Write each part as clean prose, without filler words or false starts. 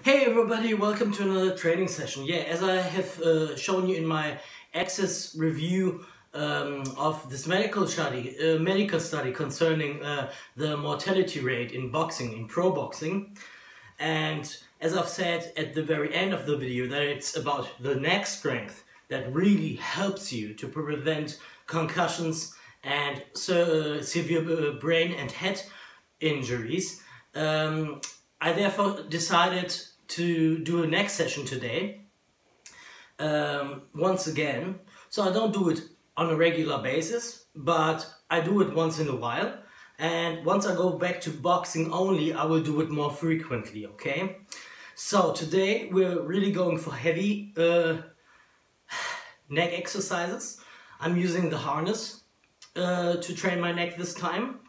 Hey everybody, welcome to another training session. Yeah, as I have shown you in my access review of this medical study concerning the mortality rate in boxing, in pro boxing. And as I've said at the very end of the video, that it's about the neck strength that really helps you to prevent concussions and severe brain and head injuries. I therefore decided to do a neck session today, once again. So I don't do it on a regular basis, but I do it once in a while. And once I go back to boxing only, I will do it more frequently, okay? So today we're really going for heavy neck exercises. I'm using the harness to train my neck this time.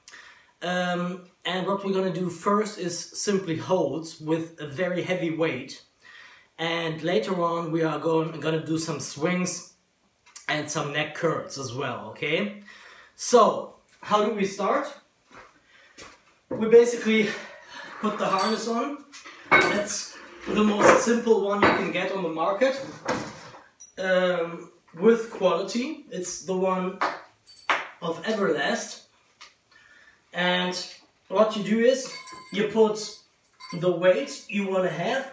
And what we're going to do first is simply holds with a very heavy weight. And later on we are going to do some swings and some neck curls as well, okay? So, how do we start? We basically put the harness on. That's the most simple one you can get on the market. With quality. It's the one of Everlast. And what you do is you put the weight you want to have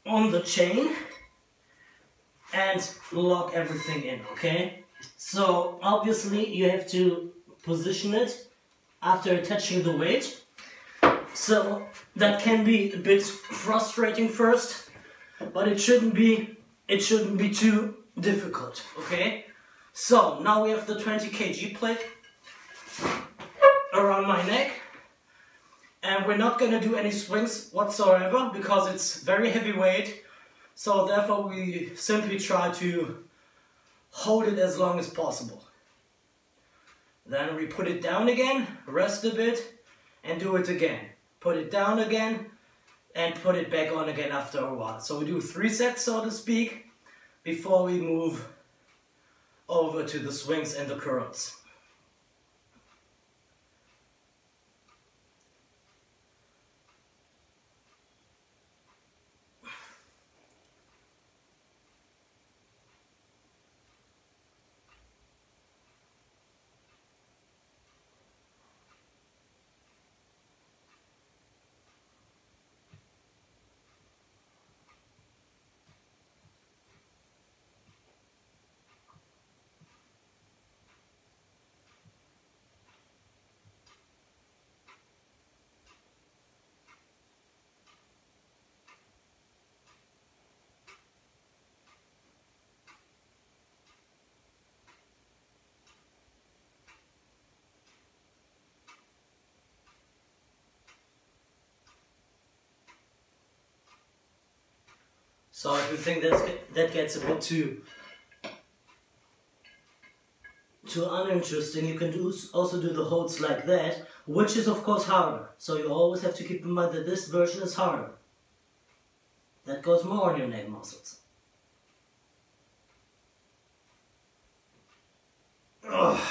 on the chain and lock everything in, okay? So obviously you have to position it after attaching the weight. So that can be a bit frustrating first, but it shouldn't be too difficult, okay? So now we have the 20 kg plate around my neck, and we're not going to do any swings whatsoever because it's very heavy weight. So therefore we simply try to hold it as long as possible. Then we put it down again, rest a bit, and do it again. Put it down again and put it back on again after a while. So we do 3 sets, so to speak, before we move over to the swings and the curls. So if you think that gets a bit too uninteresting, you can also do the holds like that, which is of course harder. So you always have to keep in mind that this version is harder. That goes more on your neck muscles. Ugh.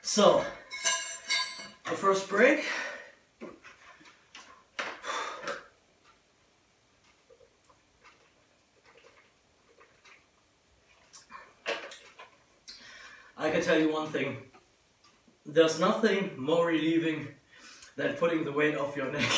So, the first break. I can tell you one thing. There's nothing more relieving than putting the weight off your neck.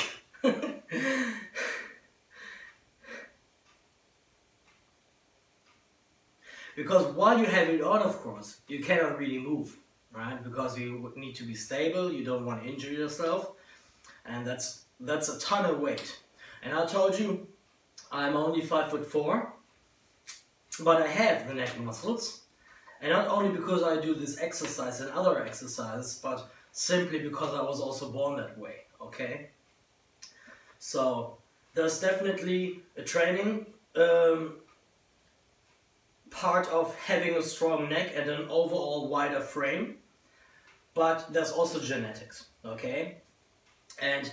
Because while you have it on, of course, you cannot really move. Right? Because you need to be stable, you don't want to injure yourself, and that's a ton of weight. And I told you I'm only 5'4", but I have the neck muscles, and not only because I do this exercise and other exercises, but simply because I was also born that way, okay? So there's definitely a training part of having a strong neck and an overall wider frame. But there's also genetics, okay? And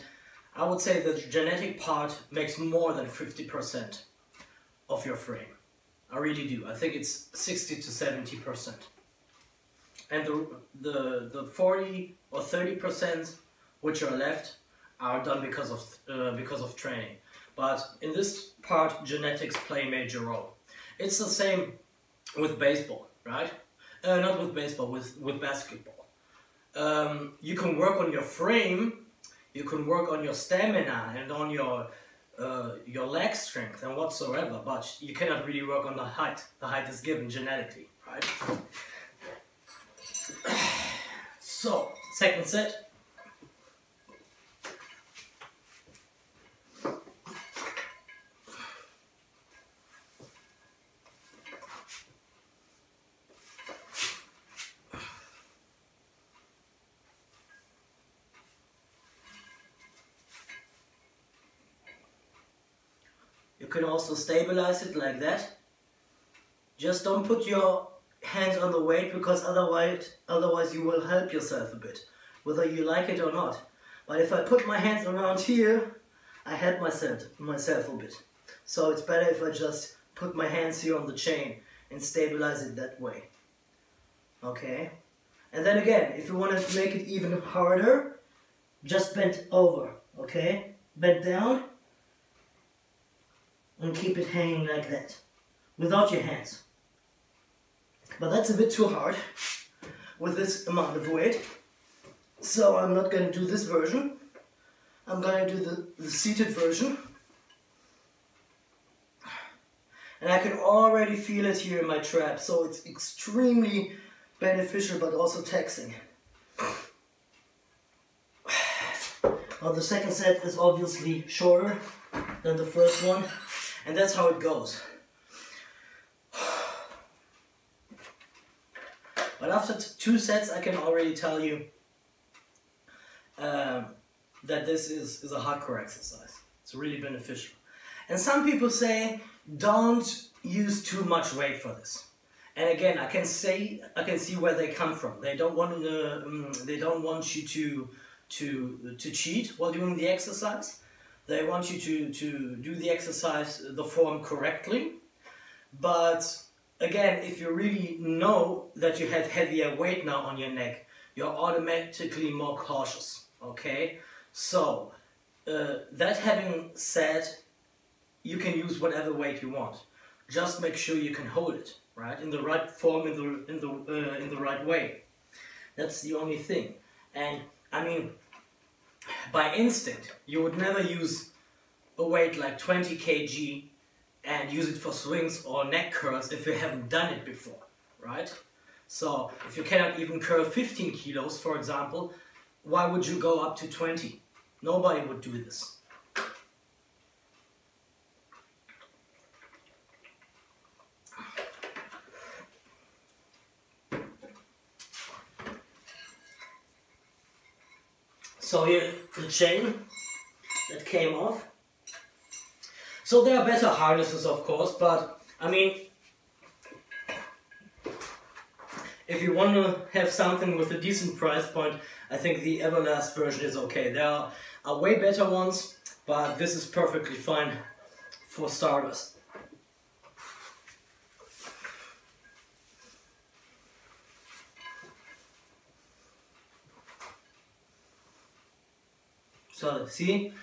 I would say the genetic part makes more than 50% of your frame. I really do. I think it's 60 to 70%. And the 40 or 30% which are left are done because of training. But in this part, genetics play a major role. It's the same with baseball, right? Not with baseball, with basketball. You can work on your frame, you can work on your stamina and on your leg strength and whatsoever, but you cannot really work on the height. The height is given genetically, right? So, second set. You can also stabilize it like that. Just don't put your hands on the weight, because otherwise you will help yourself a bit, whether you like it or not. But if I put my hands around here, I help myself a bit. So it's better if I just put my hands here on the chain and stabilize it that way. Okay? And then again, if you want to make it even harder, just bend over. Okay? Bend down and keep it hanging like that, without your hands. But that's a bit too hard with this amount of weight. So I'm not going to do this version. I'm going to do the seated version. And I can already feel it here in my trap, so it's extremely beneficial but also taxing. Well, the second set is obviously shorter than the first one, and that's how it goes. But after 2 sets, I can already tell you that this is a hardcore exercise. It's really beneficial. And some people say, don't use too much weight for this. And again, I can see where they come from. They don't want you to cheat while doing the exercise. They want you to do the exercise, the form correctly. But again, if you really know that you have heavier weight now on your neck, you're automatically more cautious, okay? So, that having said, you can use whatever weight you want. Just make sure you can hold it, right? In the right form, in the right way. That's the only thing. And I mean, by instinct, you would never use a weight like 20 kg and use it for swings or neck curls if you haven't done it before, right? So if you cannot even curl 15 kilos, for example, why would you go up to 20? Nobody would do this. So here, the chain that came off. So there are better harnesses, of course, but I mean, if you want to have something with a decent price point, I think the Everlast version is okay. There are way better ones, but this is perfectly fine for starters. So, see?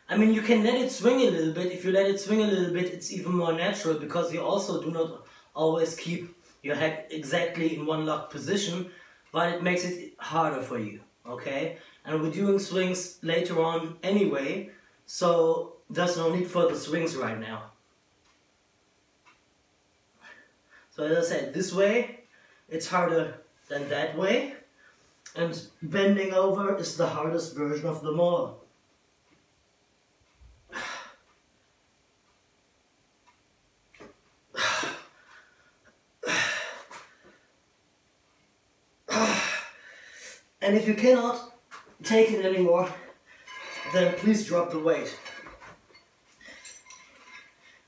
I mean, you can let it swing a little bit. If you let it swing a little bit, it's even more natural, because you also do not always keep your head exactly in one locked position, but it makes it harder for you, okay? And we're doing swings later on anyway, so there's no need for the swings right now. So as I said, this way, it's harder than that way, and bending over is the hardest version of them all. And if you cannot take it anymore, then please drop the weight.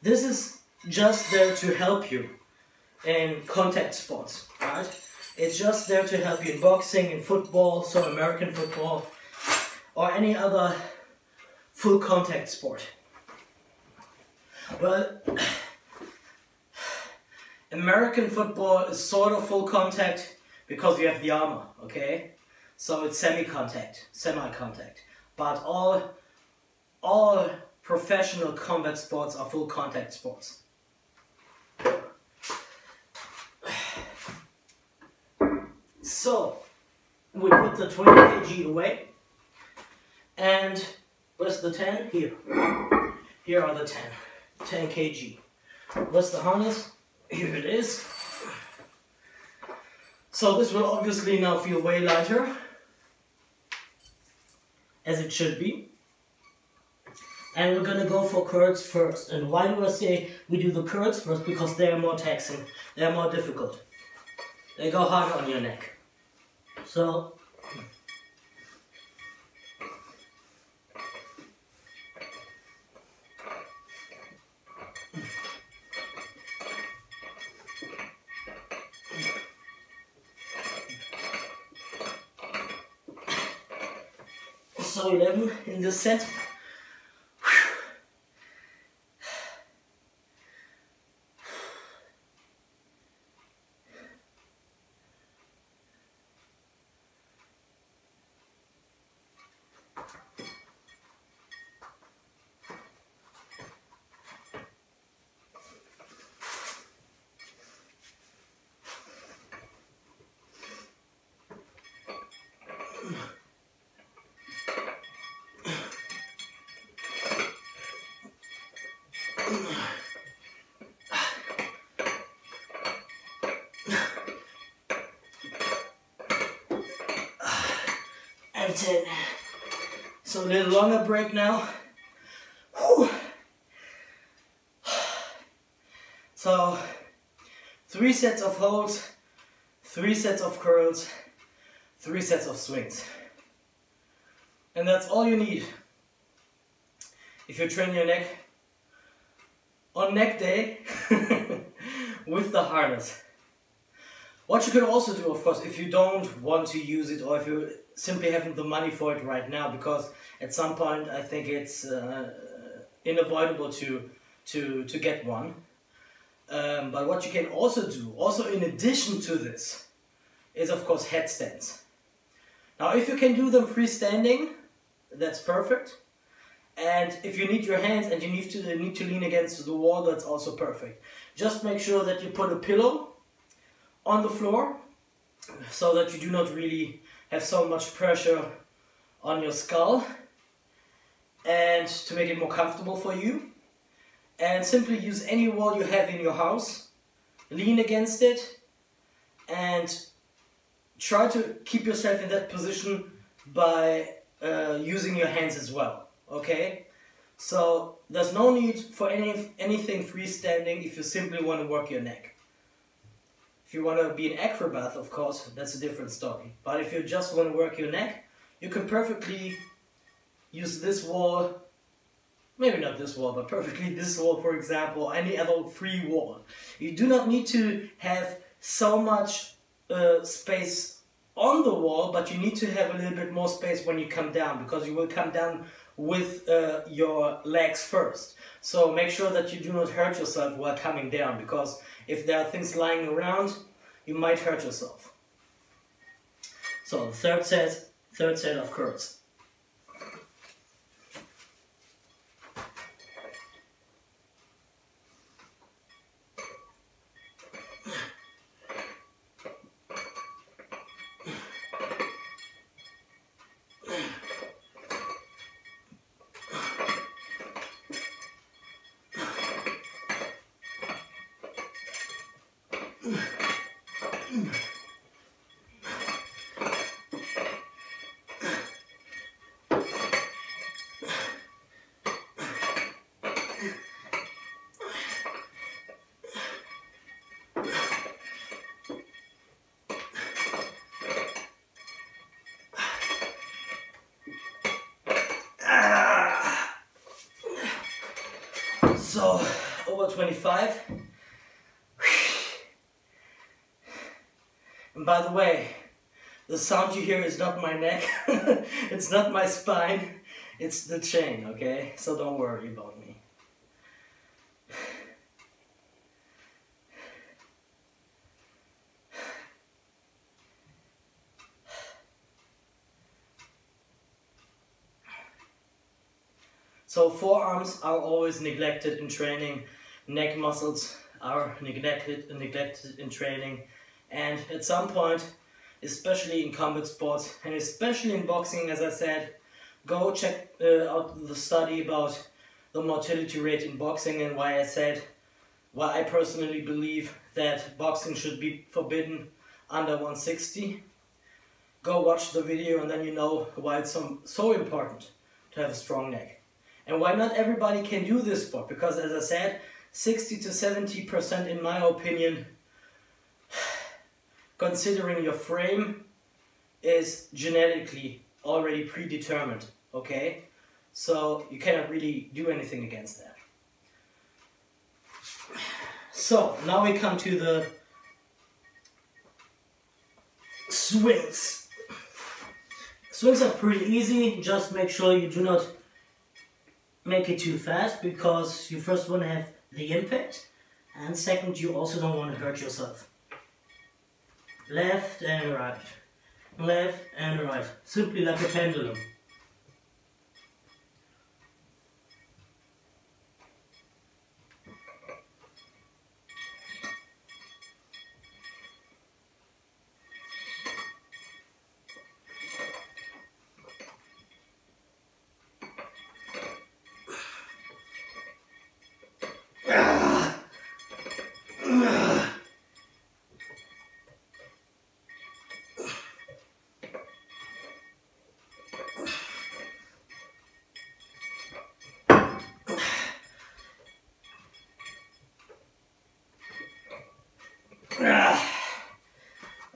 This is just there to help you in contact sports, right? It's just there to help you in boxing, in football, so American football, or any other full contact sport? Well, American football is sort of full contact because you have the armor, okay? So it's semi-contact. But all professional combat sports are full contact sports. So, we put the 20 kg away, and where's the 10? Here. Here are the 10 kg. Where's the harness? Here it is. So this will obviously now feel way lighter, as it should be. And we're gonna go for curls first. And why do I say we do the curls first? Because they are more taxing, they are more difficult. They go harder on your neck. So, so 11 in this set. And 10. So a little longer break now. Whew. So 3 sets of holds, 3 sets of curls, 3 sets of swings. And that's all you need if you train your neck on neck day with the harness. What you could also do, of course, if you don't want to use it, or if you simply haven't the money for it right now, because at some point I think it's unavoidable to get one. But what you can also do, also in addition to this, is of course headstands. Now if you can do them freestanding, that's perfect. And if you need your hands and you need to lean against the wall, that's also perfect. Just make sure that you put a pillow on the floor so that you do not really have so much pressure on your skull, and to make it more comfortable for you. And simply use any wall you have in your house, lean against it, and try to keep yourself in that position by using your hands as well, okay? So there's no need for anything freestanding if you simply want to work your neck. If you want to be an acrobat, of course, that's a different story. But if you just want to work your neck, you can perfectly use this wall, maybe not this wall, but perfectly this wall, for example, any other free wall. You do not need to have so much space on the wall, but you need to have a little bit more space when you come down, because you will come down with your legs first. So make sure that you do not hurt yourself while coming down, because if there are things lying around, you might hurt yourself. So third set of curls. So, over 25. And by the way, The sound you hear is not my neck, it's not my spine, it's the chain, okay? So don't worry about me. So forearms are always neglected in training, neck muscles are neglected in training, and at some point, especially in combat sports and especially in boxing, as I said, go check out the study about the mortality rate in boxing and why I personally believe that boxing should be forbidden under 160. Go watch the video and then you know why it's so important to have a strong neck. And why not everybody can do this sport, because as I said, 60 to 70% in my opinion, considering your frame, is genetically already predetermined, okay? So you cannot really do anything against that. So now we come to the swings. Swings are pretty easy, just make sure you do not make it too fast, because you first want to have the impact, and second, you also don't want to hurt yourself. Left and right, left and right, simply like a pendulum.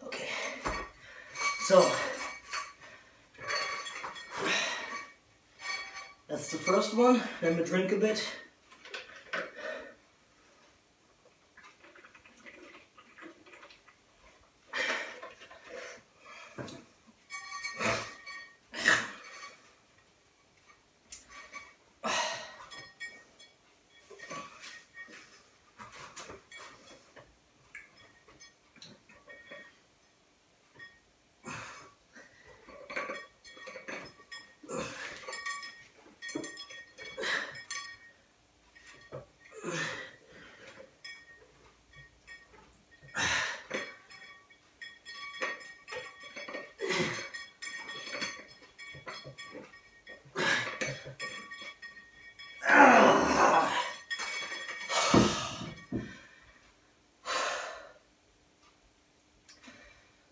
Okay, so that's the first one. Let me drink a bit.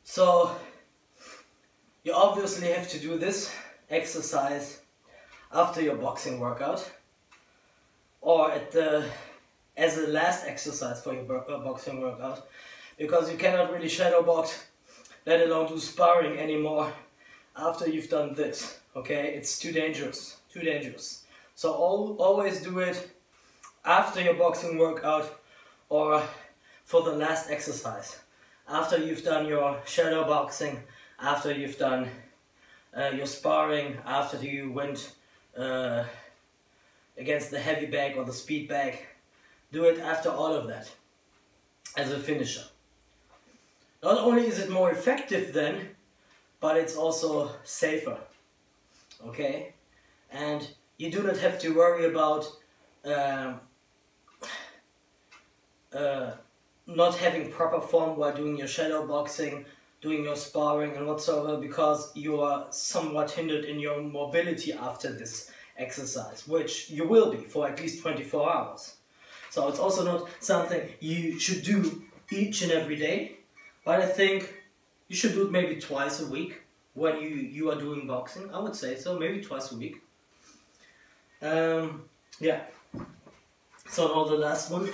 So you obviously have to do this exercise after your boxing workout, or as a last exercise for your boxing workout, because you cannot really shadow box, let alone do sparring anymore after you've done this, okay? It's too dangerous, too dangerous. So always do it after your boxing workout or for the last exercise. After you've done your shadow boxing, after you've done your sparring, after you went against the heavy bag or the speed bag, do it after all of that as a finisher. Not only is it more effective then, but it's also safer, okay? And you do not have to worry about not having proper form while doing your shadow boxing, doing your sparring and whatsoever, because you are somewhat hindered in your mobility after this exercise, which you will be for at least 24 hours. So it's also not something you should do each and every day, but I think you should do it maybe twice a week when you are doing boxing. I would say so, maybe twice a week. Yeah. So now the last one.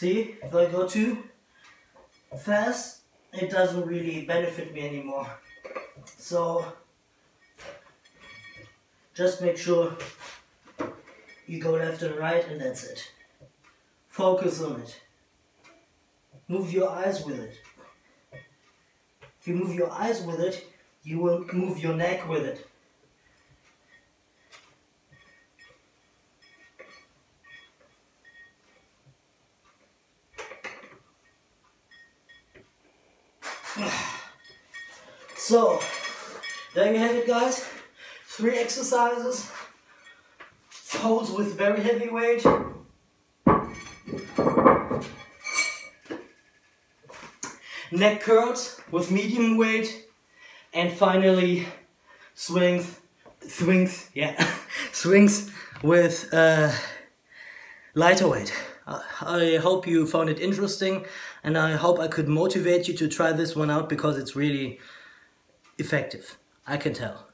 See, if I go too fast, it doesn't really benefit me anymore. So just make sure you go left and right, and that's it. Focus on it. Move your eyes with it. If you move your eyes with it, you will move your neck with it. So, there you have it, guys. 3 exercises. Holds with very heavy weight. Neck curls with medium weight. And finally, swings with lighter weight. I hope you found it interesting, and I hope I could motivate you to try this one out, because it's really effective, I can tell.